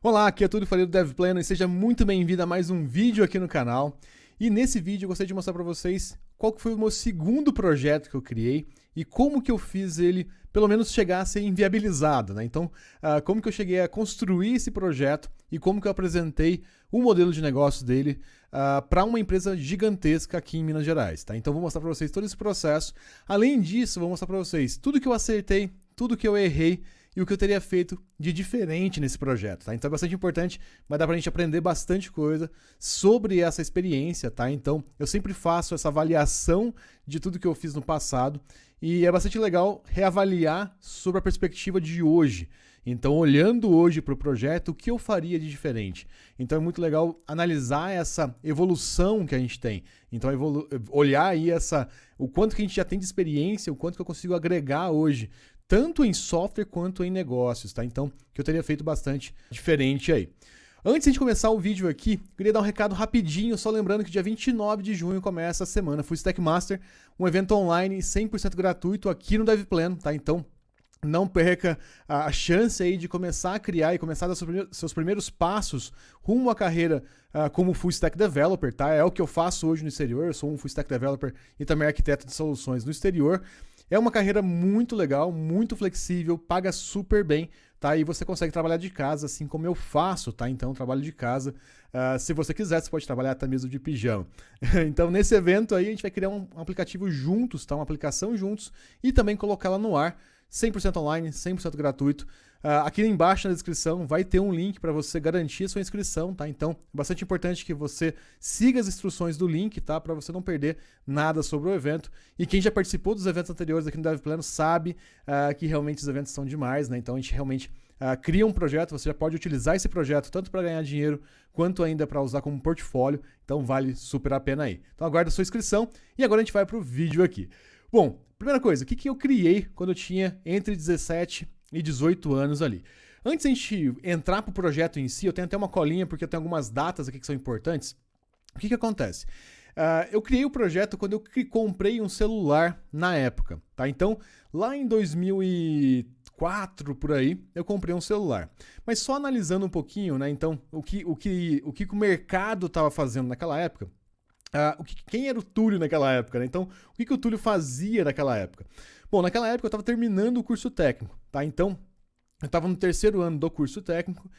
Olá, aqui é Túlio Faria do DevPlano e seja muito bem-vindo a mais um vídeo aqui no canal. E nesse vídeo eu gostaria de mostrar para vocês qual que foi o meu segundo projeto que eu criei e como que eu fiz ele, pelo menos, chegar a ser inviabilizado, né? Então, como que eu cheguei a construir esse projeto e como que eu apresentei o modelo de negócio dele para uma empresa gigantesca aqui em Minas Gerais, tá? Então, vou mostrar para vocês todo esse processo. Além disso, vou mostrar para vocês tudo que eu acertei, tudo que eu errei e o que eu teria feito de diferente nesse projeto, tá? Então é bastante importante, vai dar pra gente aprender bastante coisa sobre essa experiência, tá? Então eu sempre faço essa avaliação de tudo que eu fiz no passado e é bastante legal reavaliar sobre a perspectiva de hoje. Então, olhando hoje para o projeto, o que eu faria de diferente? Então é muito legal analisar essa evolução que a gente tem. Então, olhar aí o quanto que a gente já tem de experiência, o quanto que eu consigo agregar hoje, tanto em software quanto em negócios, tá? Então, que eu teria feito bastante diferente aí. Antes de começar o vídeo aqui, queria dar um recado rapidinho, só lembrando que dia 29 de junho começa a semana Full Stack Master, um evento online 100% gratuito aqui no DevPlano, tá? Então, não perca a chance aí de começar a criar e começar a dar seus primeiros passos rumo à carreira como Full Stack Developer, tá? É o que eu faço hoje no exterior, eu sou um Full Stack Developer e também arquiteto de soluções no exterior. É uma carreira muito legal, muito flexível, paga super bem, tá? E você consegue trabalhar de casa, assim como eu faço, tá? Então, trabalho de casa. Se você quiser, você pode trabalhar até mesmo de pijama. Então, nesse evento aí, a gente vai criar um aplicativo juntos, tá? Uma aplicação juntos e também colocá-la no ar, 100% online, 100% gratuito. Aqui embaixo na descrição vai ter um link para você garantir a sua inscrição, tá? Então, é bastante importante que você siga as instruções do link, tá? Para você não perder nada sobre o evento. E quem já participou dos eventos anteriores aqui no DevPlano sabe que realmente os eventos são demais, né? Então, a gente realmente cria um projeto, você já pode utilizar esse projeto tanto para ganhar dinheiro quanto ainda para usar como portfólio. Então, vale super a pena aí. Então, aguarda a sua inscrição e agora a gente vai para o vídeo aqui. Bom, primeira coisa, o que eu criei quando eu tinha entre 17 e 18 anos ali? Antes de a gente entrar para o projeto em si, eu tenho até uma colinha porque eu tenho algumas datas aqui que são importantes. O que acontece? Eu criei o projeto quando eu comprei um celular na época, tá? Então, lá em 2004, por aí, eu comprei um celular. Mas só analisando um pouquinho, né? Então, o que o mercado estava fazendo naquela época, quem era o Túlio naquela época, né? Então, o que o Túlio fazia naquela época? Bom, naquela época eu estava terminando o curso técnico, tá? Então, eu estava no terceiro ano do curso técnico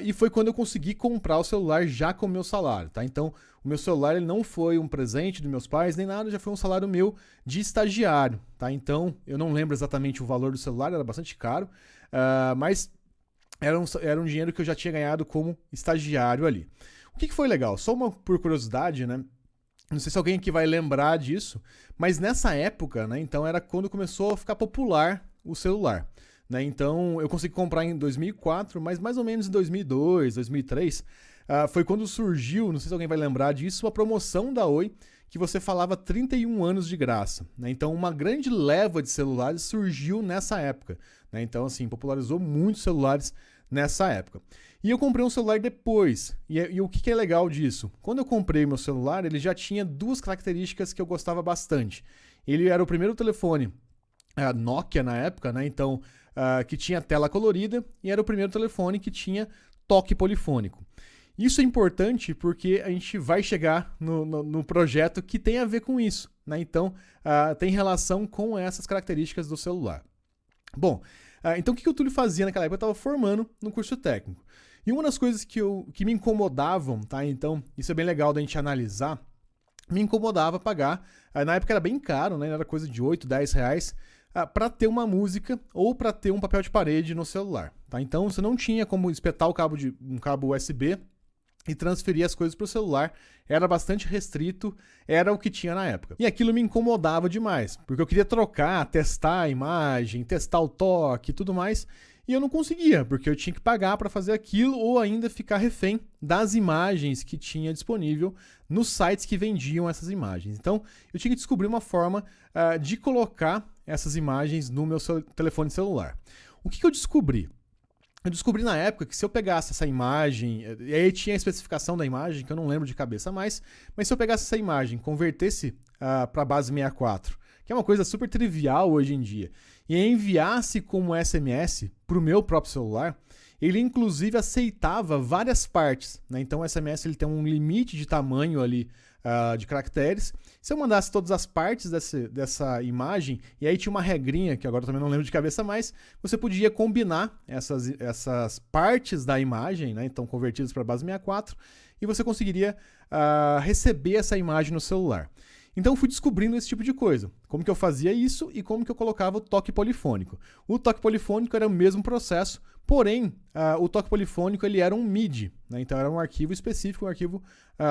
e foi quando eu consegui comprar o celular já com o meu salário, tá? Então, o meu celular ele não foi um presente dos meus pais nem nada, já foi um salário meu de estagiário, tá? Então, eu não lembro exatamente o valor do celular, era bastante caro, mas era um dinheiro que eu já tinha ganhado como estagiário ali. O que foi legal? Só por curiosidade, né? Não sei se alguém aqui vai lembrar disso, mas nessa época, né, então era quando começou a ficar popular o celular. Né? Então eu consegui comprar em 2004, mas mais ou menos em 2002, 2003, foi quando surgiu, não sei se alguém vai lembrar disso, uma promoção da Oi que você falava 31 anos de graça. Né? Então uma grande leva de celulares surgiu nessa época. Né? Então assim, popularizou muitos celulares nessa época. E eu comprei um celular depois. E o que é legal disso? Quando eu comprei meu celular, ele já tinha duas características que eu gostava bastante. Ele era o primeiro telefone Nokia na época, né? Então, que tinha tela colorida e era o primeiro telefone que tinha toque polifônico. Isso é importante porque a gente vai chegar no projeto que tem a ver com isso. Né? Então, tem relação com essas características do celular. Bom, então o que o Túlio fazia naquela época? Eu estava formando no curso técnico. E uma das coisas que me incomodavam, tá? Então, isso é bem legal da gente analisar, me incomodava pagar, na época era bem caro, né? Era coisa de 8, 10 reais, para ter uma música ou para ter um papel de parede no celular, tá? Então, você não tinha como espetar um cabo USB e transferir as coisas para o celular, era bastante restrito, era o que tinha na época. E aquilo me incomodava demais, porque eu queria trocar, testar a imagem, testar o toque e tudo mais, e eu não conseguia, porque eu tinha que pagar para fazer aquilo ou ainda ficar refém das imagens que tinha disponível nos sites que vendiam essas imagens. Então, eu tinha que descobrir uma forma de colocar essas imagens no meu telefone celular. O que eu descobri? Eu descobri na época que se eu pegasse essa imagem, e aí tinha a especificação da imagem, que eu não lembro de cabeça mais, mas se eu pegasse essa imagem, convertesse para a base 64, que é uma coisa super trivial hoje em dia, e enviasse como SMS para o meu próprio celular, ele inclusive aceitava várias partes, né? Então o SMS ele tem um limite de tamanho ali de caracteres. Se eu mandasse todas as partes dessa imagem, e aí tinha uma regrinha, que agora eu também não lembro de cabeça mais, você podia combinar essas partes da imagem, né? Então convertidas para base 64, e você conseguiria receber essa imagem no celular. Então eu fui descobrindo esse tipo de coisa. Como que eu fazia isso e como que eu colocava o toque polifônico. O toque polifônico era o mesmo processo, porém o toque polifônico ele era um MIDI, né? Então era um arquivo específico, um arquivo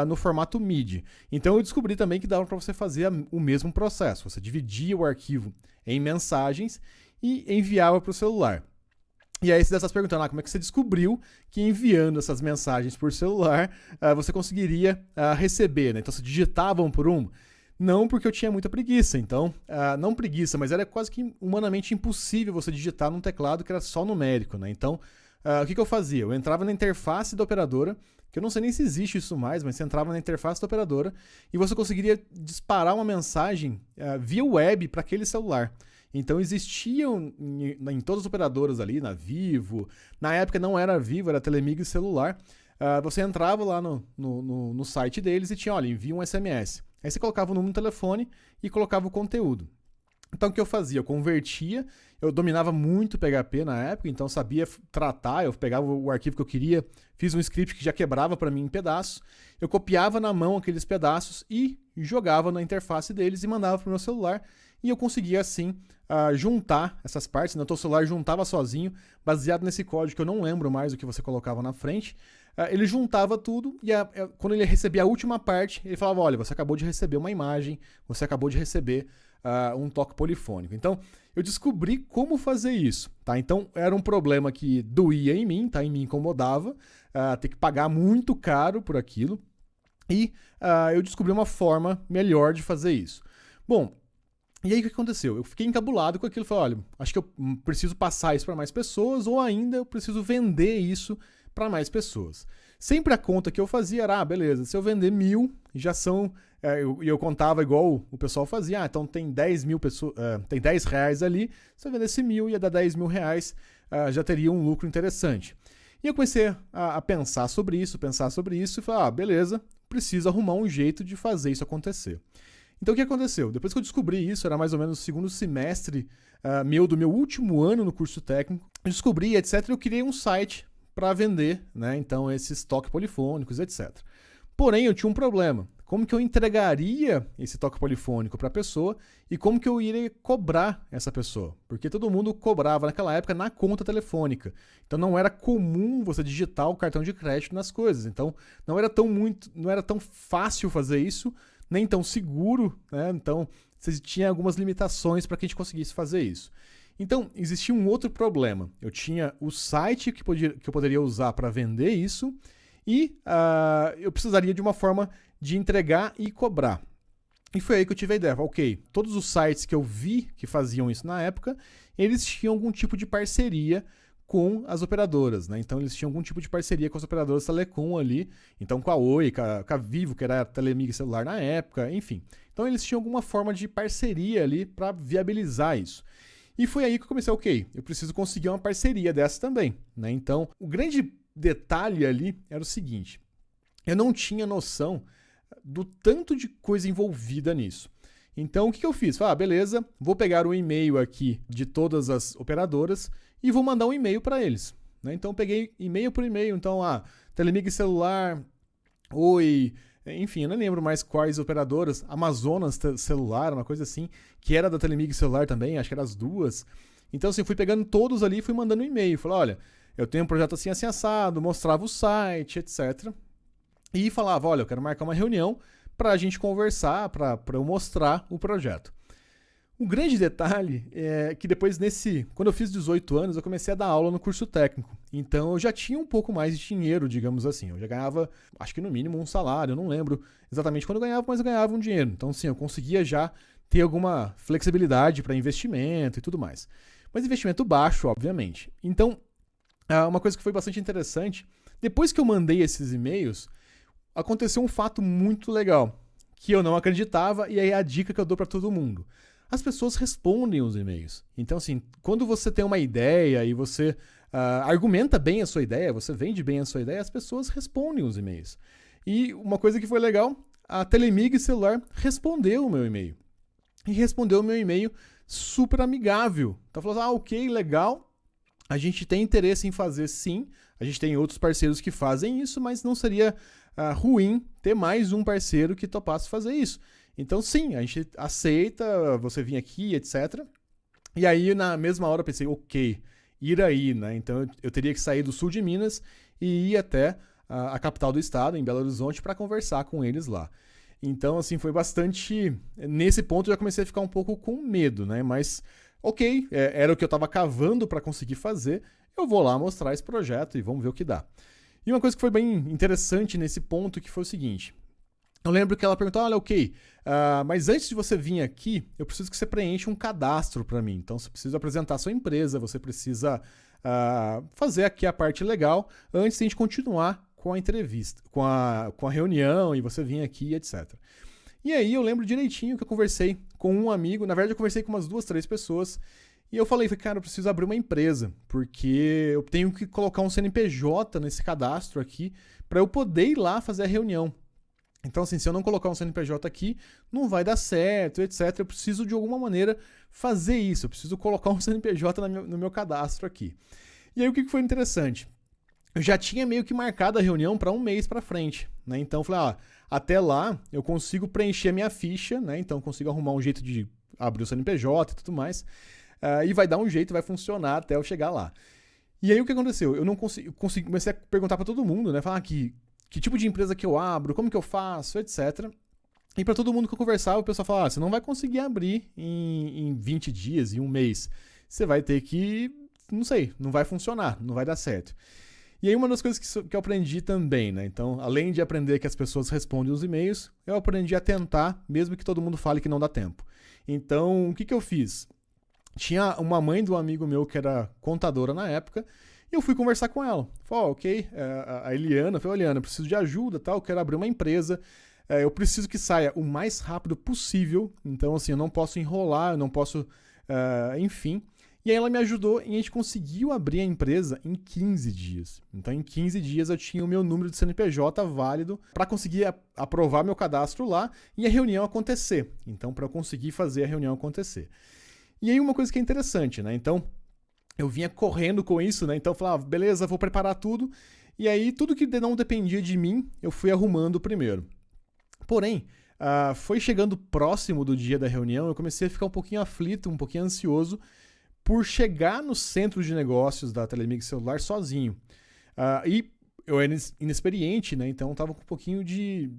no formato MIDI. Então eu descobri também que dava para você fazer o mesmo processo. Você dividia o arquivo em mensagens e enviava para o celular. E aí você deve estar se perguntando, como é que você descobriu que enviando essas mensagens por celular você conseguiria receber, né? Então você digitava um por um. Não, porque eu tinha muita preguiça. Então, não preguiça, mas era quase que humanamente impossível você digitar num teclado que era só numérico, né? Então, o que eu fazia? Eu entrava na interface da operadora, que eu não sei nem se existe isso mais, mas você entrava na interface da operadora e você conseguiria disparar uma mensagem via web para aquele celular. Então existiam em todas as operadoras ali, na Vivo, na época não era Vivo, era Telemig celular, você entrava lá no site deles e tinha, olha, envia um SMS. Aí você colocava o número no telefone e colocava o conteúdo. Então o que eu fazia? Eu convertia, eu dominava muito PHP na época, então sabia tratar, eu pegava o arquivo que eu queria, fiz um script que já quebrava para mim em pedaços, eu copiava na mão aqueles pedaços e jogava na interface deles e mandava para o meu celular, e eu conseguia assim juntar essas partes, né? Então o celular juntava sozinho, baseado nesse código que eu não lembro mais o que você colocava na frente, ele juntava tudo e quando ele recebia a última parte, ele falava, olha, você acabou de receber uma imagem, você acabou de receber um toque polifônico. Então, eu descobri como fazer isso, tá? Então, era um problema que doía em mim, tá? E me incomodava, ter que pagar muito caro por aquilo, e eu descobri uma forma melhor de fazer isso. Bom, e aí o que aconteceu? Eu fiquei encabulado com aquilo, falei, olha, acho que eu preciso passar isso para mais pessoas, ou ainda eu preciso vender isso para mais pessoas. Sempre a conta que eu fazia era, beleza, se eu vender 1.000, já são, eu contava igual o pessoal fazia, então tem 10 mil pessoas, tem 10 reais ali, se eu vendesse 1.000 ia dar 10 mil reais, já teria um lucro interessante. E eu comecei a pensar sobre isso e falei, beleza, preciso arrumar um jeito de fazer isso acontecer. Então o que aconteceu? Depois que eu descobri isso, era mais ou menos o segundo semestre do meu último ano no curso técnico, eu descobri, etc, eu criei um site para vender, né? Então esses toques polifônicos, etc. Porém, eu tinha um problema. Como que eu entregaria esse toque polifônico para a pessoa e como que eu iria cobrar essa pessoa? Porque todo mundo cobrava naquela época na conta telefônica. Então não era comum você digitar o cartão de crédito nas coisas. Então não era tão fácil fazer isso, nem tão seguro, né? Então você tinha algumas limitações para que a gente conseguisse fazer isso. Então, existia um outro problema. Eu tinha o site que eu poderia usar para vender isso e eu precisaria de uma forma de entregar e cobrar. E foi aí que eu tive a ideia. Ok, todos os sites que eu vi que faziam isso na época, eles tinham algum tipo de parceria com as operadoras, né? Então eles tinham algum tipo de parceria com as operadoras telecom ali, então com a Oi, com a Vivo, que era a Telemig celular na época, enfim. Então eles tinham alguma forma de parceria ali para viabilizar isso. E foi aí que eu comecei, ok, eu preciso conseguir uma parceria dessa também, né? Então, o grande detalhe ali era o seguinte, eu não tinha noção do tanto de coisa envolvida nisso. Então, o que eu fiz? Falei, beleza, vou pegar o e-mail aqui de todas as operadoras e vou mandar um e-mail para eles, né? Então, eu peguei e-mail por e-mail, então, Telemig celular, Oi, enfim, eu não lembro mais quais operadoras, Amazonas celular, uma coisa assim, que era da Telemig celular também, acho que eram as duas. Então, assim, eu fui pegando todos ali e fui mandando um e-mail. Falei, olha, eu tenho um projeto assim, assim, assado, mostrava o site, etc. E falava, olha, eu quero marcar uma reunião para a gente conversar, para eu mostrar o projeto. O grande detalhe é que depois quando eu fiz 18 anos, eu comecei a dar aula no curso técnico. Então eu já tinha um pouco mais de dinheiro, digamos assim. Eu já ganhava, acho que no mínimo um salário, eu não lembro exatamente quando eu ganhava, mas eu ganhava um dinheiro. Então sim, eu conseguia já ter alguma flexibilidade para investimento e tudo mais. Mas investimento baixo, obviamente. Então, uma coisa que foi bastante interessante, depois que eu mandei esses e-mails, aconteceu um fato muito legal, que eu não acreditava, e aí é a dica que eu dou para todo mundo. As pessoas respondem os e-mails. Então, assim, quando você tem uma ideia e você argumenta bem a sua ideia, você vende bem a sua ideia, as pessoas respondem os e-mails. E uma coisa que foi legal, a Telemig Celular respondeu o meu e-mail. E respondeu o meu e-mail super amigável. Então falou, ok, legal, a gente tem interesse em fazer sim, a gente tem outros parceiros que fazem isso, mas não seria ruim ter mais um parceiro que topasse fazer isso. Então sim, a gente aceita você vir aqui, etc. E aí na mesma hora eu pensei, ok, ir aí, né? Então eu teria que sair do sul de Minas e ir até a capital do estado, em Belo Horizonte, para conversar com eles lá. Então, assim, foi bastante... Nesse ponto eu já comecei a ficar um pouco com medo, né? Mas, ok, era o que eu estava cavando para conseguir fazer, eu vou lá mostrar esse projeto e vamos ver o que dá. E uma coisa que foi bem interessante nesse ponto, que foi o seguinte... Eu lembro que ela perguntou, olha, ok, mas antes de você vir aqui, eu preciso que você preencha um cadastro para mim. Então, você precisa apresentar a sua empresa, você precisa fazer aqui a parte legal antes de a gente continuar com a entrevista, com a reunião e você vir aqui, etc. E aí eu lembro direitinho que eu conversei com um amigo, na verdade eu conversei com umas 2, 3 pessoas, e eu falei, cara, eu preciso abrir uma empresa, porque eu tenho que colocar um CNPJ nesse cadastro aqui para eu poder ir lá fazer a reunião. Então, assim, se eu não colocar um CNPJ aqui, não vai dar certo, etc. Eu preciso, de alguma maneira, fazer isso. Eu preciso colocar um CNPJ no meu cadastro aqui. E aí, o que foi interessante? Eu já tinha meio que marcado a reunião para um mês para frente, né? Então, eu falei, até lá eu consigo preencher a minha ficha, né? Então, eu consigo arrumar um jeito de abrir o CNPJ e tudo mais. E vai dar um jeito, vai funcionar até eu chegar lá. E aí, o que aconteceu? Eu não comecei a perguntar para todo mundo, né? Falar que tipo de empresa que eu abro, como que eu faço, etc. E para todo mundo que eu conversava, o pessoal falava, você não vai conseguir abrir em 20 dias, em um mês. Você vai ter que, não sei, não vai funcionar, não vai dar certo. E aí uma das coisas que eu aprendi também, né? Então, além de aprender que as pessoas respondem os e-mails, eu aprendi a tentar, mesmo que todo mundo fale que não dá tempo. Então, o que eu fiz? Tinha uma mãe do amigo meu que era contadora na época, e eu fui conversar com ela. Falei, ok, a Eliana, falei, Eliana, eu preciso de ajuda, tal, eu quero abrir uma empresa, eu preciso que saia o mais rápido possível, então assim, eu não posso enrolar, eu não posso, enfim. E aí ela me ajudou e a gente conseguiu abrir a empresa em 15 dias. Então em 15 dias eu tinha o meu número de CNPJ válido para conseguir aprovar meu cadastro lá e a reunião acontecer. Então para eu conseguir fazer a reunião acontecer. E aí uma coisa que é interessante, né? Então eu vinha correndo com isso, né? Então eu falava, beleza, vou preparar tudo. E aí tudo que não dependia de mim, eu fui arrumando primeiro. Porém, foi chegando próximo do dia da reunião, eu comecei a ficar um pouquinho aflito, um pouquinho ansioso por chegar no centro de negócios da Telemig Celular sozinho. E eu era inexperiente, né? Então eu tava com um pouquinho de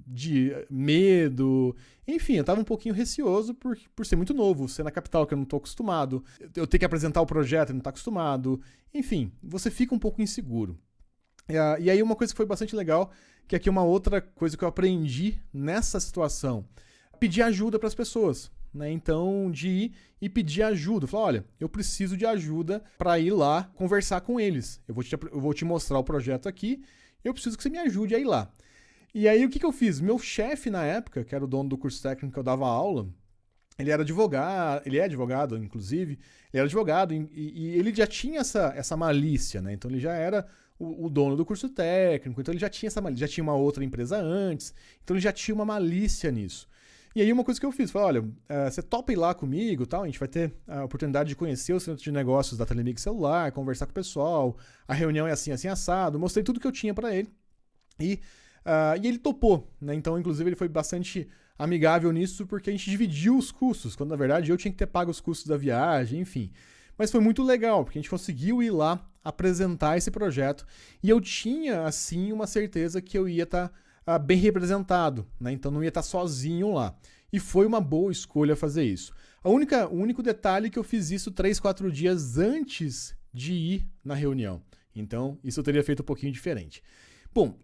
medo. Enfim, eu tava um pouquinho receoso por ser muito novo, ser na capital que eu não tô acostumado, eu ter que apresentar o projeto e não tá acostumado. Enfim, você fica um pouco inseguro. E aí uma coisa que foi bastante legal, que aqui é uma outra coisa que eu aprendi nessa situação, pedir ajuda para as pessoas. Né? Então, de ir e pedir ajuda. Falar, olha, eu preciso de ajuda para ir lá conversar com eles. Eu vou te mostrar o projeto aqui, eu preciso que você me ajude a ir lá. E aí, o que eu fiz? Meu chefe na época, que era o dono do curso técnico que eu dava aula, ele era advogado, ele é advogado, inclusive, ele era advogado e ele já tinha essa malícia, né? Então ele já era o dono do curso técnico, então ele já tinha essa malícia, já tinha uma outra empresa antes, então ele já tinha uma malícia nisso. E aí uma coisa que eu fiz, falei, olha, você topa ir lá comigo, tal, a gente vai ter a oportunidade de conhecer o centro de negócios da Telemig Celular, conversar com o pessoal, a reunião é assim, assim, assado, mostrei tudo que eu tinha para ele e ele topou, né? Então, inclusive, ele foi bastante amigável nisso porque a gente dividiu os custos, quando na verdade eu tinha que ter pago os custos da viagem, enfim. Mas foi muito legal, porque a gente conseguiu ir lá apresentar esse projeto e eu tinha, assim, uma certeza que eu ia estar bem representado, né? Então não ia estar sozinho lá. E foi uma boa escolha fazer isso. O único detalhe é que eu fiz isso 3, 4 dias antes de ir na reunião. Então isso eu teria feito um pouquinho diferente. Bom,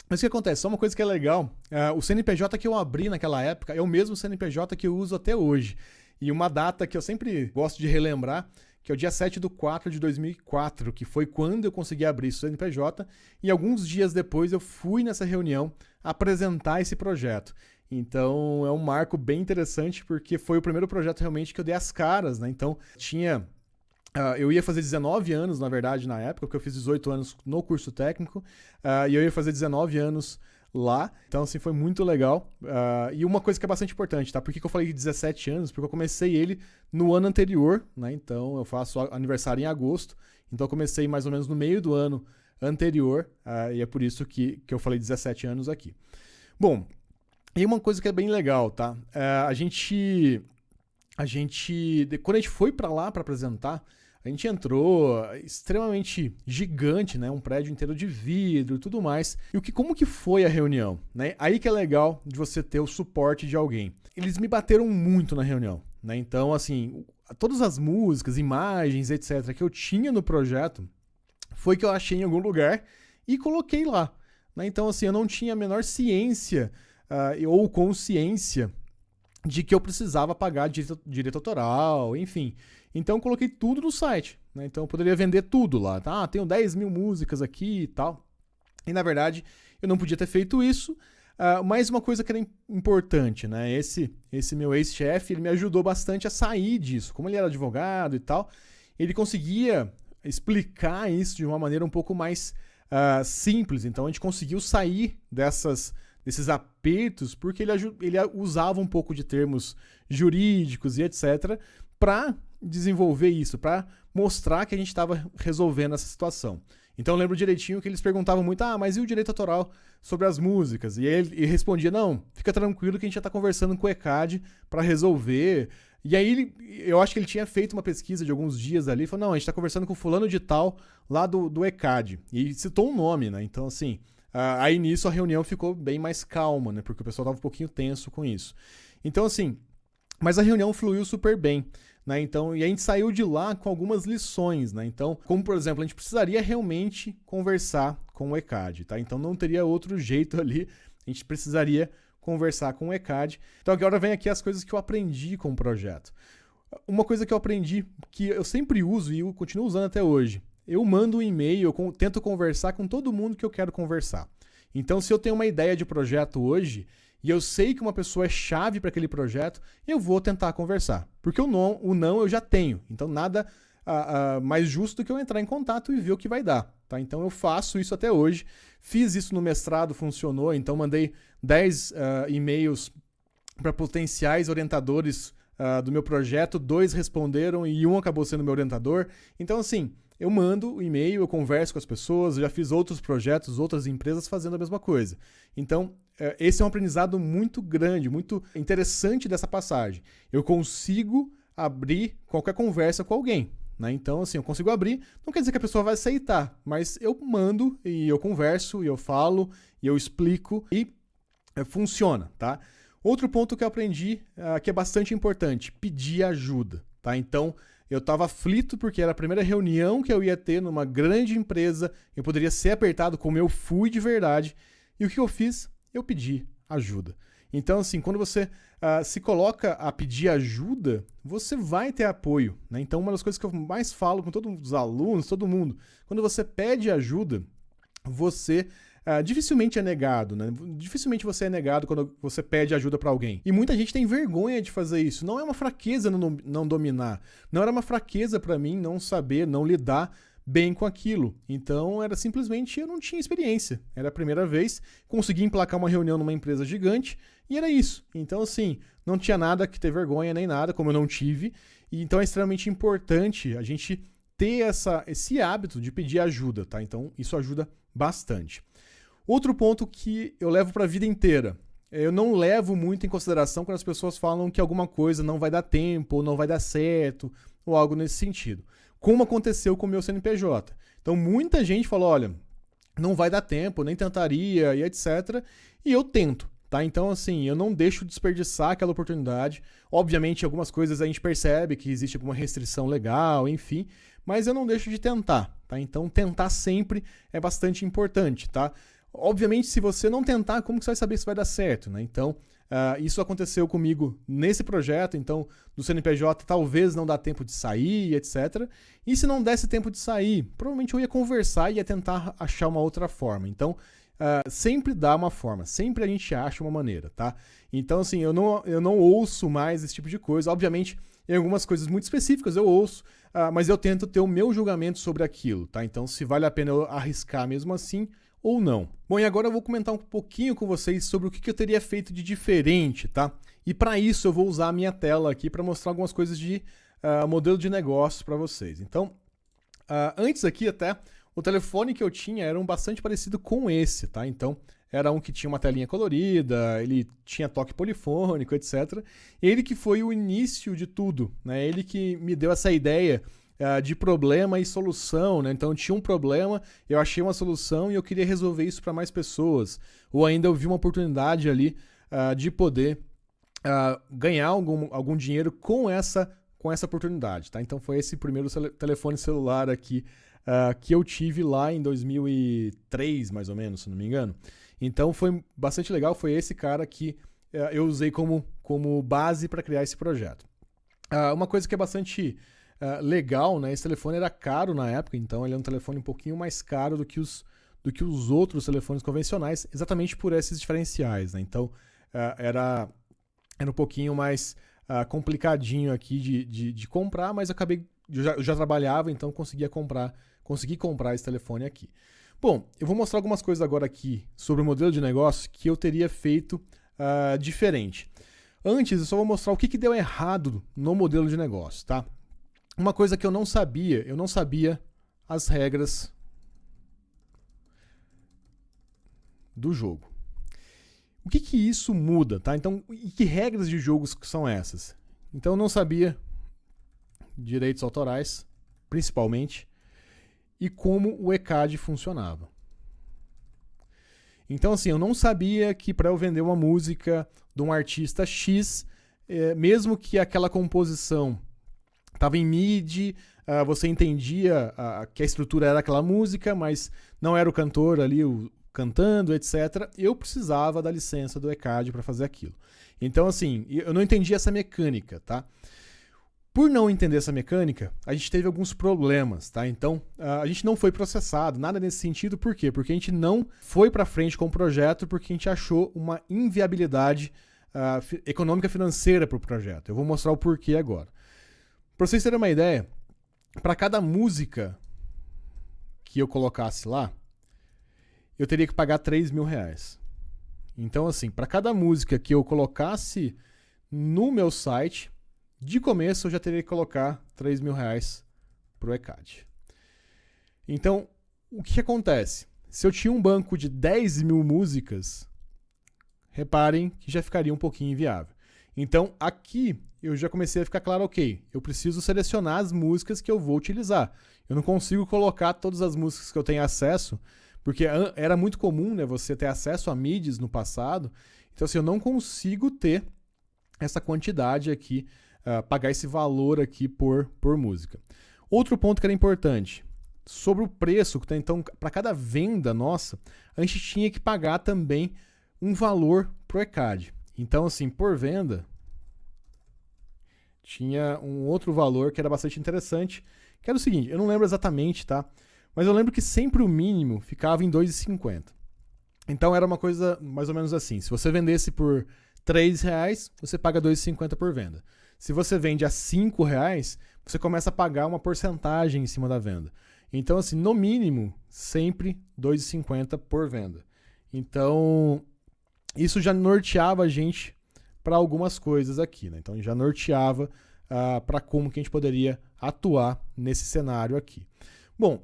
mas o que acontece? Só uma coisa que é legal, o CNPJ que eu abri naquela época é o mesmo CNPJ que eu uso até hoje. E uma data que eu sempre gosto de relembrar, que é o dia 7/4/2004, que foi quando eu consegui abrir esse CNPJ, e alguns dias depois eu fui nessa reunião apresentar esse projeto. Então é um marco bem interessante, porque foi o primeiro projeto realmente que eu dei as caras, né? Então tinha Eu ia fazer 19 anos, na verdade, na época, porque eu fiz 18 anos no curso técnico, e eu ia fazer 19 anos lá. Então, assim, foi muito legal. E uma coisa que é bastante importante, tá? Por que eu falei 17 anos? Porque eu comecei ele no ano anterior, né? Então, eu faço aniversário em agosto. Então, eu comecei mais ou menos no meio do ano anterior, e é por isso que eu falei 17 anos aqui. Bom, e uma coisa que é bem legal, tá? Quando a gente foi pra lá pra apresentar, a gente entrou extremamente gigante, né? Um prédio inteiro de vidro e tudo mais. E como que foi a reunião, né? Aí que é legal de você ter o suporte de alguém. Eles me bateram muito na reunião, né? Então, assim, todas as músicas, imagens, etc., que eu tinha no projeto, foi que eu achei em algum lugar e coloquei lá, né? Então, assim, eu não tinha a menor ciência ou consciência de que eu precisava pagar direito autoral, enfim. Então eu coloquei tudo no site, né? Então eu poderia vender tudo lá, tá? Tenho 10 mil músicas aqui e tal. E na verdade eu não podia ter feito isso, mas uma coisa que era importante, né? Esse meu ex-chefe, ele me ajudou bastante a sair disso. Como ele era advogado e tal, ele conseguia explicar isso de uma maneira um pouco mais simples. Então a gente conseguiu sair desses apertos, porque ele usava um pouco de termos jurídicos e etc. para desenvolver isso, para mostrar que a gente estava resolvendo essa situação. Então eu lembro direitinho que eles perguntavam muito, mas e o direito autoral sobre as músicas? E aí ele respondia, não, fica tranquilo que a gente já está conversando com o ECAD para resolver. E aí eu acho que ele tinha feito uma pesquisa de alguns dias ali, falou, não, a gente está conversando com fulano de tal lá do ECAD. E citou um nome, né? Então assim, aí nisso a reunião ficou bem mais calma, né? Porque o pessoal estava um pouquinho tenso com isso. Então assim, mas a reunião fluiu super bem, né? Então, e a gente saiu de lá com algumas lições, né? Então, como por exemplo, a gente precisaria realmente conversar com o ECAD, tá? Então não teria outro jeito ali, a gente precisaria conversar com o ECAD. Então agora vem aqui as coisas que eu aprendi com o projeto. Uma coisa que eu aprendi, que eu sempre uso e eu continuo usando até hoje, eu mando um e-mail, eu tento conversar com todo mundo que eu quero conversar. Então, se eu tenho uma ideia de projeto hoje, e eu sei que uma pessoa é chave para aquele projeto, eu vou tentar conversar. Porque o não eu já tenho. Então, nada mais justo do que eu entrar em contato e ver o que vai dar. Tá? Então, eu faço isso até hoje. Fiz isso no mestrado, funcionou. Então, mandei 10 e-mails para potenciais orientadores do meu projeto. 2 responderam e 1 acabou sendo meu orientador. Então, assim, eu mando o e-mail, eu converso com as pessoas, eu já fiz outros projetos, outras empresas fazendo a mesma coisa. Então, esse é um aprendizado muito grande, muito interessante dessa passagem. Eu consigo abrir qualquer conversa com alguém, né? Então, assim, eu consigo abrir, não quer dizer que a pessoa vai aceitar, mas eu mando e eu converso, e eu falo, e eu explico, e funciona, tá? Outro ponto que eu aprendi, que é bastante importante, pedir ajuda, tá? Então, eu estava aflito porque era a primeira reunião que eu ia ter numa grande empresa, eu poderia ser apertado como eu fui de verdade, e o que eu fiz? Eu pedi ajuda. Então, assim, quando você se coloca a pedir ajuda, você vai ter apoio, né? Então, uma das coisas que eu mais falo com todos os alunos, todo mundo, quando você pede ajuda, você dificilmente é negado, né? Dificilmente você é negado quando você pede ajuda para alguém. E muita gente tem vergonha de fazer isso. Não é uma fraqueza não dominar. Não era uma fraqueza para mim não saber, não lidar bem com aquilo. Então, era simplesmente, eu não tinha experiência. Era a primeira vez, consegui emplacar uma reunião numa empresa gigante e era isso. Então, assim, não tinha nada que ter vergonha nem nada, como eu não tive. E então é extremamente importante a gente ter esse hábito de pedir ajuda, tá? Então, isso ajuda bastante. Outro ponto que eu levo para a vida inteira. Eu não levo muito em consideração quando as pessoas falam que alguma coisa não vai dar tempo, ou não vai dar certo, ou algo nesse sentido. Como aconteceu com o meu CNPJ. Então, muita gente falou, olha, não vai dar tempo, nem tentaria, e etc. E eu tento, tá? Então, assim, eu não deixo desperdiçar aquela oportunidade. Obviamente, algumas coisas a gente percebe que existe alguma restrição legal, enfim, mas eu não deixo de tentar, tá? Então, tentar sempre é bastante importante, tá? Obviamente, se você não tentar, como que você vai saber se vai dar certo, né? Então, isso aconteceu comigo nesse projeto, então, do CNPJ talvez não dá tempo de sair, etc. E se não desse tempo de sair, provavelmente eu ia conversar e ia tentar achar uma outra forma. Então, sempre dá uma forma, sempre a gente acha uma maneira, tá? Então, assim, eu não ouço mais esse tipo de coisa. Obviamente, Em algumas coisas muito específicas eu ouço, mas eu tento ter o meu julgamento sobre aquilo, tá? Então, se vale a pena eu arriscar mesmo assim ou não. Bom, e agora eu vou comentar um pouquinho com vocês sobre o que eu teria feito de diferente, tá? E para isso eu vou usar a minha tela aqui para mostrar algumas coisas de modelo de negócio para vocês. Então, antes aqui até, o telefone que eu tinha era bastante parecido com esse, tá? Então, era um que tinha uma telinha colorida, ele tinha toque polifônico, etc. Ele que foi o início de tudo, né? Ele que me deu essa ideia de problema e solução, né? Então, tinha um problema, eu achei uma solução e eu queria resolver isso para mais pessoas. Ou ainda eu vi uma oportunidade ali de poder ganhar algum dinheiro com essa oportunidade, tá? Então, foi esse primeiro telefone celular aqui que eu tive lá em 2003, mais ou menos, se não me engano. Então foi bastante legal, foi esse cara que eu usei como base para criar esse projeto. Uma coisa que é bastante legal, né? Esse telefone era caro na época, então ele é um telefone um pouquinho mais caro do que os outros telefones convencionais, exatamente por esses diferenciais, né? Então era um pouquinho mais complicadinho aqui de comprar, mas eu já trabalhava, então consegui comprar esse telefone aqui. Bom, eu vou mostrar algumas coisas agora aqui sobre o modelo de negócio que eu teria feito diferente. Antes, eu só vou mostrar o que deu errado no modelo de negócio, tá? Uma coisa que eu não sabia as regras do jogo. O que isso muda, tá? Então, e que regras de jogos são essas? Então, eu não sabia direitos autorais, principalmente, e como o ECAD funcionava. Então, assim, eu não sabia que para eu vender uma música de um artista X, mesmo que aquela composição estava em MIDI, você entendia que a estrutura era aquela música, mas não era o cantor ali cantando, etc. Eu precisava da licença do ECAD para fazer aquilo. Então, assim, eu não entendia essa mecânica, tá? Por não entender essa mecânica, a gente teve alguns problemas, tá? Então, a gente não foi processado, nada nesse sentido. Por quê? Porque a gente não foi para frente com o projeto porque a gente achou uma inviabilidade econômica financeira para o projeto. Eu vou mostrar o porquê agora. Para vocês terem uma ideia, para cada música que eu colocasse lá, eu teria que pagar R$3.000. Então, assim, para cada música que eu colocasse no meu site, de começo eu já teria que colocar R$3.000 para o ECAD. Então, o que acontece? Se eu tinha um banco de 10.000 músicas, reparem que já ficaria um pouquinho inviável. Então, aqui eu já comecei a ficar claro, ok, eu preciso selecionar as músicas que eu vou utilizar. Eu não consigo colocar todas as músicas que eu tenho acesso, porque era muito comum, né, você ter acesso a MIDIs no passado. Então, assim, eu não consigo ter essa quantidade aqui, pagar esse valor aqui por música. Outro ponto que era importante, sobre o preço, então, para cada venda nossa, a gente tinha que pagar também um valor pro ECAD. Então, assim, por venda, tinha um outro valor que era bastante interessante, que era o seguinte, eu não lembro exatamente, tá? Mas eu lembro que sempre o mínimo ficava em R$2,50. Então era uma coisa mais ou menos assim, se você vendesse por R$3, você paga R$2,50 por venda. Se você vende a R$5, você começa a pagar uma porcentagem em cima da venda. Então, assim, no mínimo, sempre R$2,50 por venda. Então, isso já norteava a gente para algumas coisas aqui, né? Então, já norteava para como que a gente poderia atuar nesse cenário aqui. Bom,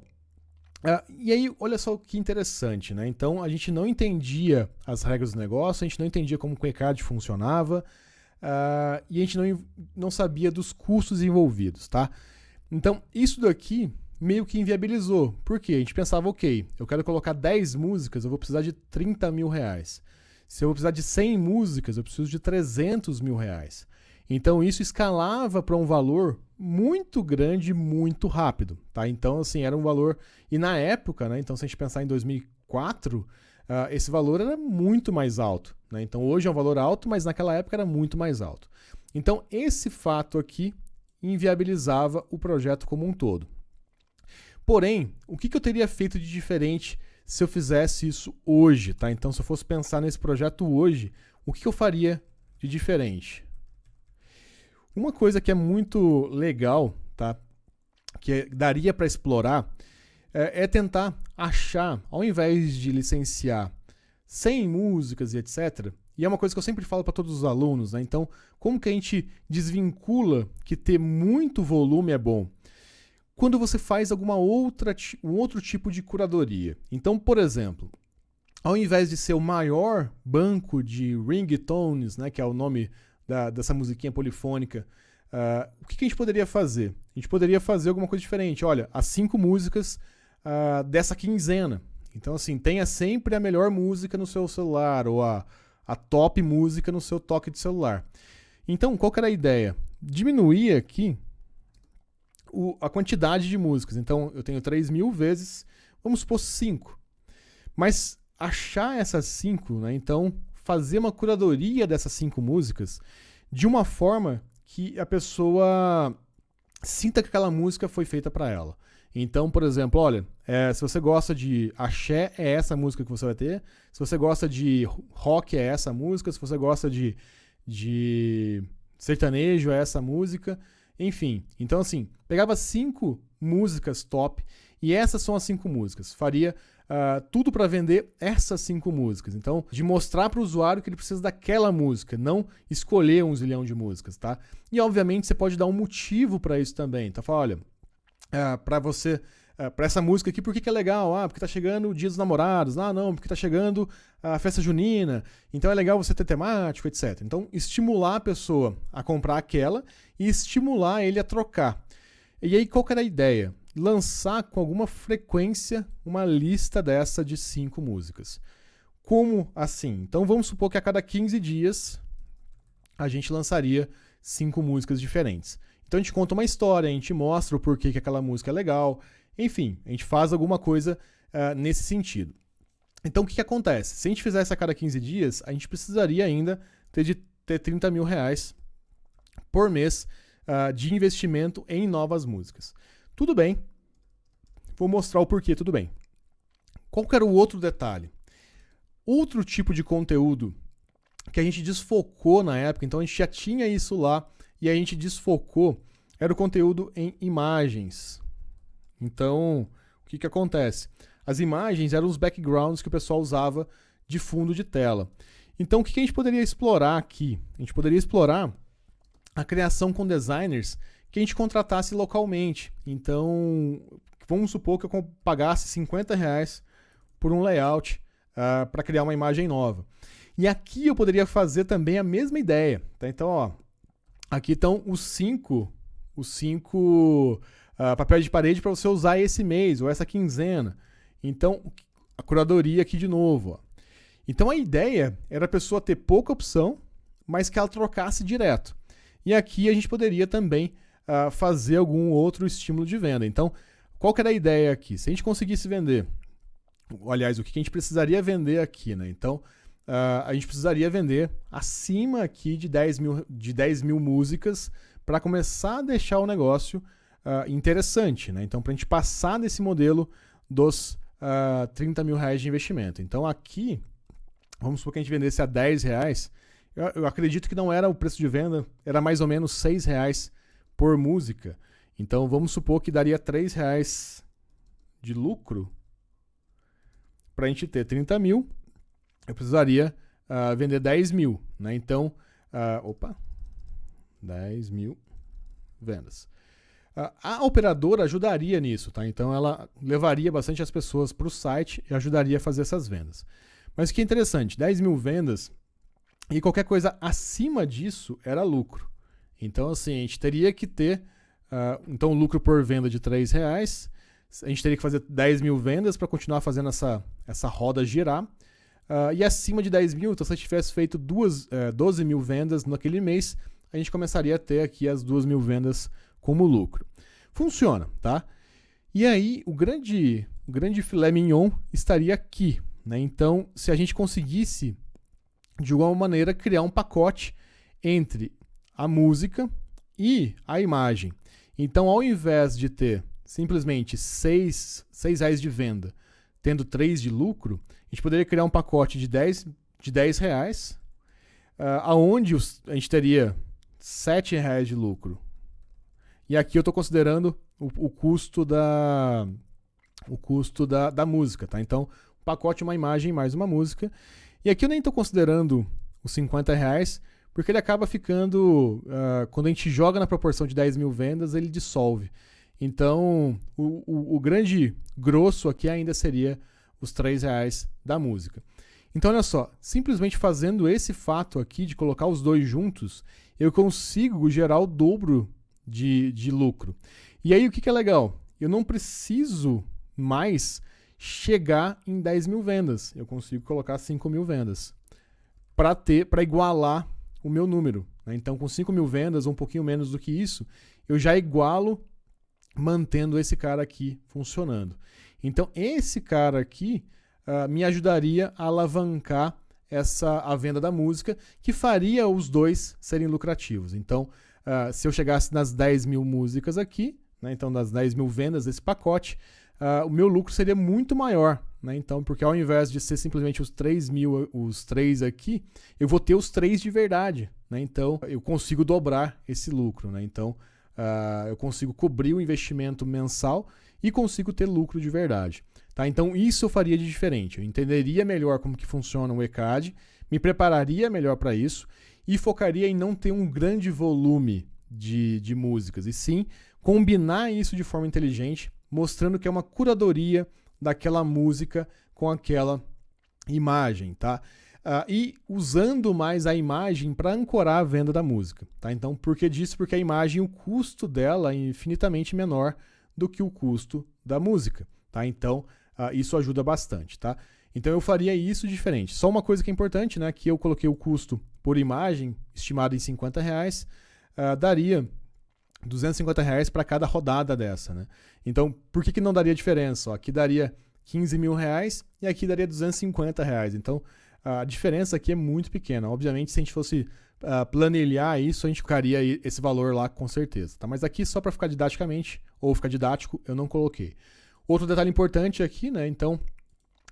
e aí, olha só que interessante, né? Então, a gente não entendia as regras do negócio, a gente não entendia como o ECAD funcionava, e a gente não sabia dos custos envolvidos, tá? Então, isso daqui meio que inviabilizou. Por quê? A gente pensava, ok, eu quero colocar 10 músicas, eu vou precisar de R$30.000. Se eu vou precisar de 100 músicas, eu preciso de R$300.000. Então, isso escalava para um valor muito grande, muito rápido, tá? Então, assim, era um valor... E na época, né? Então, se a gente pensar em 2004, esse valor era muito mais alto, né? Então, hoje é um valor alto, mas naquela época era muito mais alto. Então, esse fato aqui inviabilizava o projeto como um todo. Porém, o que eu teria feito de diferente se eu fizesse isso hoje, tá? Então, se eu fosse pensar nesse projeto hoje, o que eu faria de diferente? Uma coisa que é muito legal, tá? Que daria para explorar, é tentar achar, ao invés de licenciar 100 músicas e etc., e é uma coisa que eu sempre falo para todos os alunos, né? Então, como que a gente desvincula que ter muito volume é bom? Quando você faz um outro tipo de curadoria. Então, por exemplo, ao invés de ser o maior banco de ringtones, né, que é o nome dessa musiquinha polifônica, o que a gente poderia fazer? A gente poderia fazer alguma coisa diferente. Olha, as 5 músicas dessa quinzena. Então, assim, tenha sempre a melhor música no seu celular, ou a top música no seu toque de celular. Então, qual que era a ideia? Diminuir aqui a quantidade de músicas. Então, eu tenho 3.000 vezes, vamos supor 5. Mas achar essas 5, né? Então, fazer uma curadoria dessas 5 músicas de uma forma que a pessoa sinta que aquela música foi feita para ela. Então, por exemplo, olha, se você gosta de axé, é essa música que você vai ter. Se você gosta de rock, é essa música. Se você gosta de sertanejo, é essa música. Enfim, então assim, pegava 5 músicas top e essas são as 5 músicas. Faria tudo para vender essas 5 músicas. Então, de mostrar para o usuário que ele precisa daquela música, não escolher 1 zilhão de músicas, tá? E obviamente você pode dar um motivo para isso também. Então, fala, olha, para essa música aqui, por que é legal? Porque tá chegando o Dia dos Namorados. Não, porque tá chegando a festa junina. Então é legal você ter temático, etc. Então, estimular a pessoa a comprar aquela e estimular ele a trocar. E aí, qual que era a ideia? Lançar com alguma frequência uma lista dessa de 5 músicas. Como assim? Então, vamos supor que a cada 15 dias a gente lançaria 5 músicas diferentes. Então a gente conta uma história, a gente mostra o porquê que aquela música é legal, enfim, a gente faz alguma coisa nesse sentido. Então o que acontece? Se a gente fizesse a cada 15 dias, a gente precisaria ainda ter 30 mil reais por mês de investimento em novas músicas. Tudo bem, vou mostrar o porquê, tudo bem. Qual que era o outro detalhe? Outro tipo de conteúdo que a gente desfocou na época, então a gente já tinha isso lá, e a gente desfocou, era o conteúdo em imagens. Então, o que acontece? As imagens eram os backgrounds que o pessoal usava de fundo de tela. Então, o que a gente poderia explorar aqui? A gente poderia explorar a criação com designers que a gente contratasse localmente. Então, vamos supor que eu pagasse 50 reais por um layout para criar uma imagem nova. E aqui eu poderia fazer também a mesma ideia. Tá? Então, ó, aqui estão os 5 papéis de parede para você usar esse mês ou essa quinzena. Então, a curadoria aqui de novo. Ó. Então, a ideia era a pessoa ter pouca opção, mas que ela trocasse direto. E aqui a gente poderia também fazer algum outro estímulo de venda. Então, qual que era a ideia aqui? Se a gente conseguisse vender, aliás, o que a gente precisaria vender aqui, né? Então, a gente precisaria vender acima aqui de 10 mil músicas para começar a deixar o negócio interessante, né? Então, para a gente passar desse modelo dos 30 mil reais de investimento. Então, aqui, vamos supor que a gente vendesse a 10 reais, eu acredito que não era o preço de venda, era mais ou menos 6 reais por música. Então, vamos supor que daria 3 reais de lucro. Para a gente ter 30 mil, eu precisaria vender 10 mil. Né? Então, 10 mil vendas. A operadora ajudaria nisso. Tá? Então, ela levaria bastante as pessoas para o site e ajudaria a fazer essas vendas. Mas o que é interessante, 10 mil vendas e qualquer coisa acima disso era lucro. Então, assim, a gente teria que ter então, lucro por venda de 3 reais. A gente teria que fazer 10 mil vendas para continuar fazendo essa roda girar. E acima de 10 mil, então se a gente tivesse feito 12 mil vendas naquele mês, a gente começaria a ter aqui as 2 mil vendas como lucro. Funciona, tá? E aí, o grande filé mignon estaria aqui. Né? Então, se a gente conseguisse, de alguma maneira, criar um pacote entre a música e a imagem. Então, ao invés de ter simplesmente 6 reais de venda, tendo 3 de lucro, a gente poderia criar um pacote de 10 reais, aonde a gente teria R$7 de lucro. E aqui eu estou considerando o custo da música, tá? Então, um pacote, uma imagem mais uma música. E aqui eu nem estou considerando os R$50, porque ele acaba ficando... quando a gente joga na proporção de 10 mil vendas, ele dissolve. Então, o grande grosso aqui ainda seria os R$3 da música. Então, olha só, simplesmente fazendo esse fato aqui de colocar os dois juntos, eu consigo gerar o dobro de lucro. E aí, o que é legal? Eu não preciso mais chegar em 10 mil vendas. Eu consigo colocar 5 mil vendas para igualar o meu número. Né? Então, com 5 mil vendas, ou um pouquinho menos do que isso, eu já igualo mantendo esse cara aqui funcionando. Então, esse cara aqui me ajudaria a alavancar a venda da música, que faria os dois serem lucrativos. Então, se eu chegasse nas 10 mil músicas aqui, né, então das 10 mil vendas desse pacote, o meu lucro seria muito maior. Né? Então, porque ao invés de ser simplesmente os 3 mil, os 3 aqui, eu vou ter os 3 de verdade. Né? Então, eu consigo dobrar esse lucro. Né? Então, eu consigo cobrir o investimento mensal e consigo ter lucro de verdade. Tá? Então, isso eu faria de diferente. Eu entenderia melhor como que funciona o ECAD, me prepararia melhor para isso e focaria em não ter um grande volume de músicas, e sim combinar isso de forma inteligente, mostrando que é uma curadoria daquela música com aquela imagem, tá? E usando mais a imagem para ancorar a venda da música, tá? Então, por que disso? Porque a imagem, o custo dela é infinitamente menor do que o custo da música, tá? Então, isso ajuda bastante, tá? Então, eu faria isso diferente. Só uma coisa que é importante, né? Que eu coloquei o custo por imagem, estimado em R$50, daria R$250 para cada rodada dessa, né? Então, por que não daria diferença? Ó, aqui daria R$15 mil e aqui daria R$250. Então, a diferença aqui é muito pequena. Obviamente, se a gente fosse planilhar isso, a gente ficaria esse valor lá com certeza. Tá? Mas aqui, só para ficar didaticamente, ou ficar didático, eu não coloquei. Outro detalhe importante aqui, né? Então,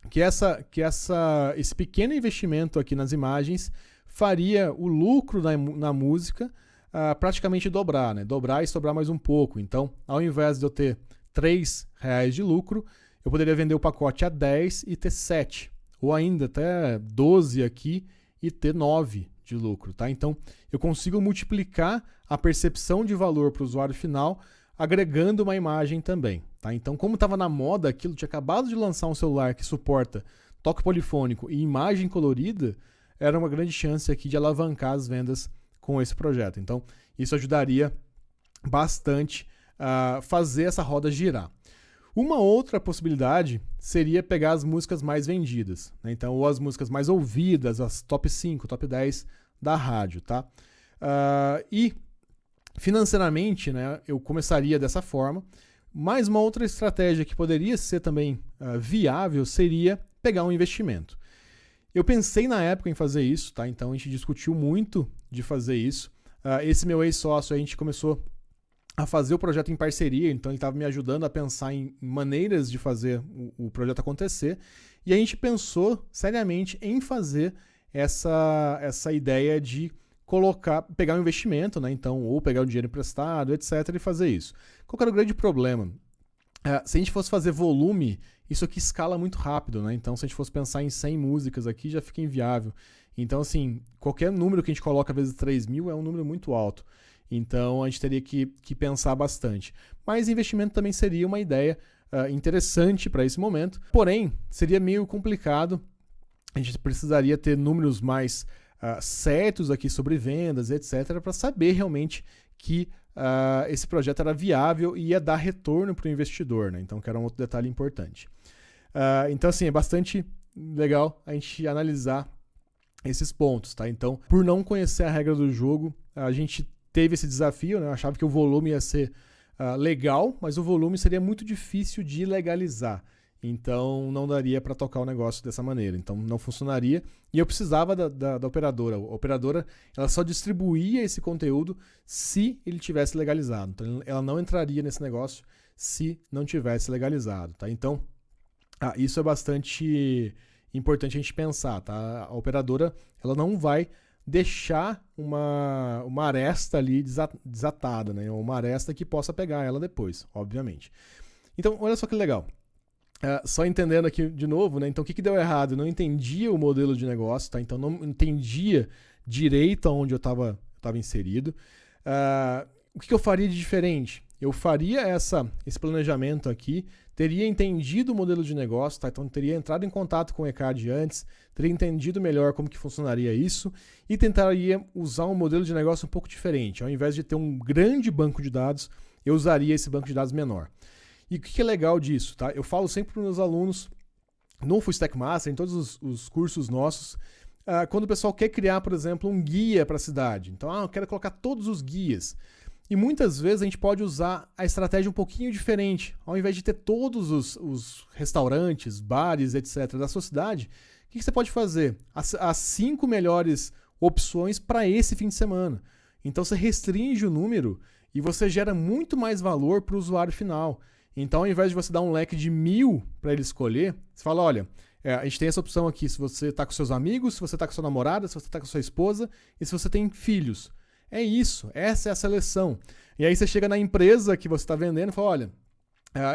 que esse pequeno investimento aqui nas imagens faria o lucro na música praticamente dobrar, né? Dobrar e sobrar mais um pouco. Então, ao invés de eu ter R$3 de lucro, eu poderia vender o pacote a 10 e ter 7. Ou ainda até 12 aqui e ter 9 de lucro. Tá? Então, eu consigo multiplicar a percepção de valor para o usuário final, agregando uma imagem também. Tá? Então, como estava na moda aquilo, tinha acabado de lançar um celular que suporta toque polifônico e imagem colorida, era uma grande chance aqui de alavancar as vendas com esse projeto. Então, isso ajudaria bastante a fazer essa roda girar. Uma outra possibilidade seria pegar as músicas mais vendidas, né? Então, ou as músicas mais ouvidas, as top 5, top 10 da rádio, tá? E financeiramente, né, eu começaria dessa forma, mas uma outra estratégia que poderia ser também viável seria pegar um investimento. Eu pensei na época em fazer isso, tá? Então a gente discutiu muito de fazer isso. Esse meu ex-sócio, a gente começou a fazer o projeto em parceria, então ele estava me ajudando a pensar em maneiras de fazer o projeto acontecer, e a gente pensou seriamente em fazer essa ideia de pegar um investimento, né? Então, ou pegar um dinheiro emprestado, etc., e fazer isso. Qual era o grande problema? Se a gente fosse fazer volume, isso aqui escala muito rápido, né? Então, se a gente fosse pensar em 100 músicas aqui, já fica inviável. Então, assim, qualquer número que a gente coloca vezes 3 mil é um número muito alto. Então, a gente teria que pensar bastante. Mas investimento também seria uma ideia interessante para esse momento. Porém, seria meio complicado. A gente precisaria ter números mais certos aqui sobre vendas, etc., para saber realmente que esse projeto era viável e ia dar retorno para o investidor, né? Então, que era um outro detalhe importante. Então, assim, é bastante legal a gente analisar esses pontos, tá? Então, por não conhecer a regra do jogo, a gente teve esse desafio, né? Eu achava que o volume ia ser legal, mas o volume seria muito difícil de legalizar. Então, não daria para tocar o negócio dessa maneira. Então, não funcionaria. E eu precisava da operadora. A operadora, ela só distribuía esse conteúdo se ele tivesse legalizado. Então, ela não entraria nesse negócio se não tivesse legalizado. Tá? Então, isso é bastante importante a gente pensar. Tá? A operadora, ela não vai deixar uma aresta ali desatada, né? Uma aresta que possa pegar ela depois, obviamente. Então, olha só que legal. Só entendendo aqui de novo, né? Então, o que deu errado? Eu não entendia o modelo de negócio, tá? Então, não entendia direito onde eu estava inserido. O que eu faria de diferente? Eu faria esse planejamento aqui, teria entendido o modelo de negócio, tá? Então teria entrado em contato com o ECAD antes, teria entendido melhor como que funcionaria isso e tentaria usar um modelo de negócio um pouco diferente. Ao invés de ter um grande banco de dados, eu usaria esse banco de dados menor. E o que é legal disso? Tá? Eu falo sempre para os meus alunos, no Full Stack Master, em todos os cursos nossos, quando o pessoal quer criar, por exemplo, um guia para a cidade. Então, eu quero colocar todos os guias. E muitas vezes a gente pode usar a estratégia um pouquinho diferente. Ao invés de ter todos os restaurantes, bares, etc. da sua cidade, o que você pode fazer? As 5 melhores opções para esse fim de semana. Então você restringe o número e você gera muito mais valor para o usuário final. Então, ao invés de você dar um leque de 1.000 para ele escolher, você fala, olha, a gente tem essa opção aqui se você está com seus amigos, se você está com sua namorada, se você está com sua esposa e se você tem filhos. É isso, essa é a seleção. E aí você chega na empresa que você está vendendo e fala, olha,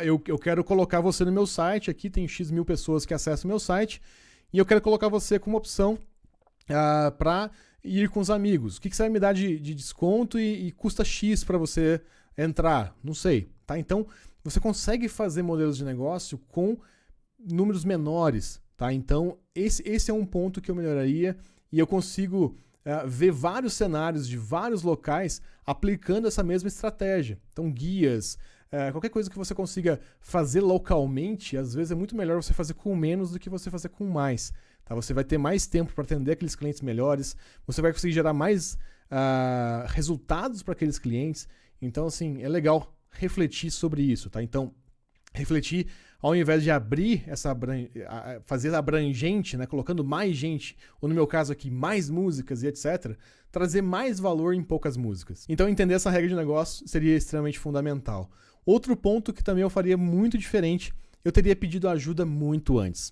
eu quero colocar você no meu site, aqui tem X mil pessoas que acessam o meu site, e eu quero colocar você como opção para ir com os amigos. O que você vai me dar de desconto e custa X para você entrar? Não sei. Tá? Então, você consegue fazer modelos de negócio com números menores. Tá? Então, esse é um ponto que eu melhoraria e eu consigo ver vários cenários de vários locais aplicando essa mesma estratégia. Então, guias, qualquer coisa que você consiga fazer localmente, às vezes é muito melhor você fazer com menos do que você fazer com mais. Tá? Você vai ter mais tempo para atender aqueles clientes melhores, você vai conseguir gerar mais resultados para aqueles clientes. Então, assim, é legal refletir sobre isso. Tá? Então, refletir, ao invés de abrir fazer abrangente, né, colocando mais gente, ou no meu caso aqui, mais músicas e etc., trazer mais valor em poucas músicas. Então, entender essa regra de negócio seria extremamente fundamental. Outro ponto que também eu faria muito diferente, eu teria pedido ajuda muito antes.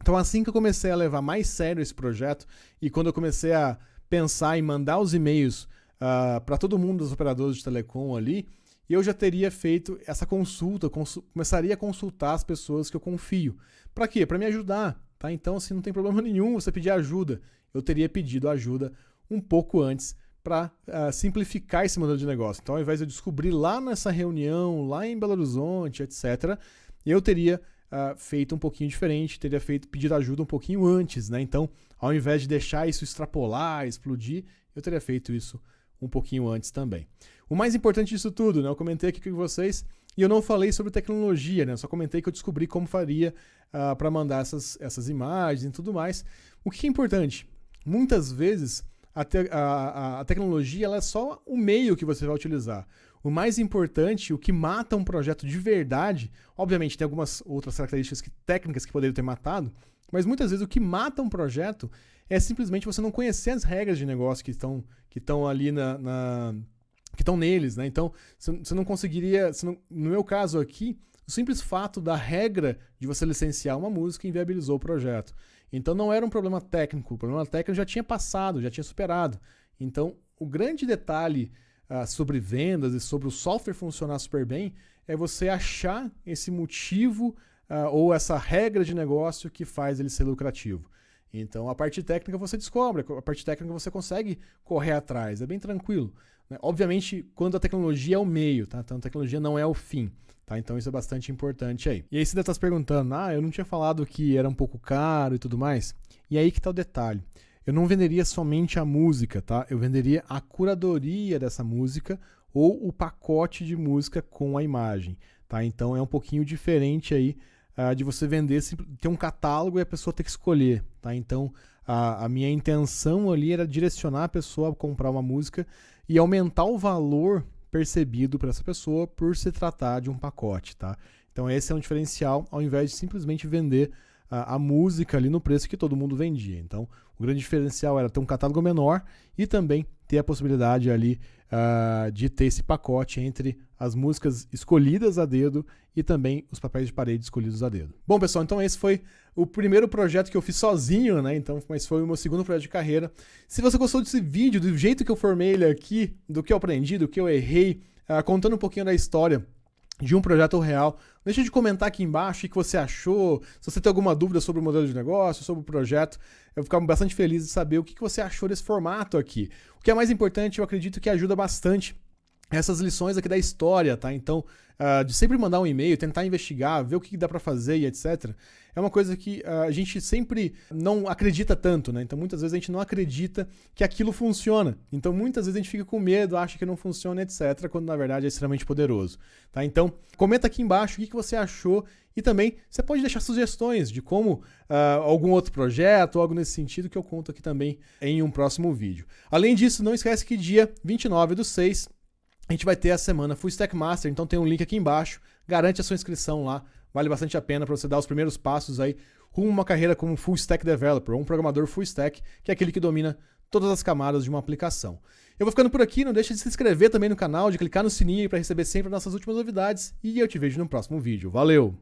Então, assim que eu comecei a levar mais sério esse projeto, e quando eu comecei a pensar em mandar os e-mails para todo mundo dos operadores de telecom ali, eu já teria feito essa consulta, começaria a consultar as pessoas que eu confio. Para quê? Para me ajudar. Tá? Então, assim, não tem problema nenhum você pedir ajuda. Eu teria pedido ajuda um pouco antes para simplificar esse modelo de negócio. Então, ao invés de eu descobrir lá nessa reunião, lá em Belo Horizonte, etc., eu teria feito um pouquinho diferente, teria pedido ajuda um pouquinho antes. Né? Então, ao invés de deixar isso extrapolar, explodir, eu teria feito isso um pouquinho antes também. O mais importante disso tudo, né? Eu comentei aqui com vocês e eu não falei sobre tecnologia, né? Eu só comentei que eu descobri como faria para mandar essas imagens e tudo mais. O que é importante? Muitas vezes a tecnologia ela é só o meio que você vai utilizar. O mais importante, o que mata um projeto de verdade, obviamente tem algumas outras características técnicas que poderiam ter matado, mas muitas vezes o que mata um projeto é simplesmente você não conhecer as regras de negócio que estão ali que estão neles, né? Então, você não conseguiria, no meu caso aqui, o simples fato da regra de você licenciar uma música inviabilizou o projeto. Então, não era um problema técnico, o problema técnico já tinha passado, já tinha superado. Então, o grande detalhe sobre vendas e sobre o software funcionar super bem é você achar esse motivo ou essa regra de negócio que faz ele ser lucrativo. Então, a parte técnica você descobre, a parte técnica você consegue correr atrás, é bem tranquilo. Né? Obviamente, quando a tecnologia é o meio, tá? Então a tecnologia não é o fim. Tá? Então isso é bastante importante aí. E aí você deve estar se perguntando, eu não tinha falado que era um pouco caro e tudo mais. E aí que está o detalhe. Eu não venderia somente a música, tá? Eu venderia a curadoria dessa música ou o pacote de música com a imagem. Tá? Então é um pouquinho diferente aí de você vender, ter um catálogo e a pessoa ter que escolher. Tá? Então, a minha intenção ali era direcionar a pessoa a comprar uma música e aumentar o valor percebido por essa pessoa por se tratar de um pacote. Tá? Então, esse é um diferencial, ao invés de simplesmente vender a música ali no preço que todo mundo vendia. Então, o grande diferencial era ter um catálogo menor e também ter a possibilidade ali de ter esse pacote entre as músicas escolhidas a dedo e também os papéis de parede escolhidos a dedo. Bom, pessoal, então esse foi o primeiro projeto que eu fiz sozinho, né? Então, mas foi o meu segundo projeto de carreira. Se você gostou desse vídeo, do jeito que eu formei ele aqui, do que eu aprendi, do que eu errei, contando um pouquinho da história de um projeto real, deixa de comentar aqui embaixo o que você achou, se você tem alguma dúvida sobre o modelo de negócio, sobre o projeto, eu vou ficar bastante feliz de saber o que você achou desse formato aqui. O que é mais importante, eu acredito que ajuda bastante essas lições aqui da história, tá? Então, de sempre mandar um e-mail, tentar investigar, ver o que dá para fazer e etc. É uma coisa que a gente sempre não acredita tanto, né? Então, muitas vezes a gente não acredita que aquilo funciona. Então, muitas vezes a gente fica com medo, acha que não funciona, etc., quando na verdade é extremamente poderoso, tá? Então, comenta aqui embaixo o que você achou e também você pode deixar sugestões de como algum outro projeto ou algo nesse sentido que eu conto aqui também em um próximo vídeo. Além disso, não esquece que dia 29/6 a gente vai ter a semana Full Stack Master, então tem um link aqui embaixo, garante a sua inscrição lá, vale bastante a pena para você dar os primeiros passos aí rumo a uma carreira como Full Stack Developer, ou um programador Full Stack, que é aquele que domina todas as camadas de uma aplicação. Eu vou ficando por aqui, não deixa de se inscrever também no canal, de clicar no sininho para receber sempre as nossas últimas novidades, e eu te vejo no próximo vídeo. Valeu!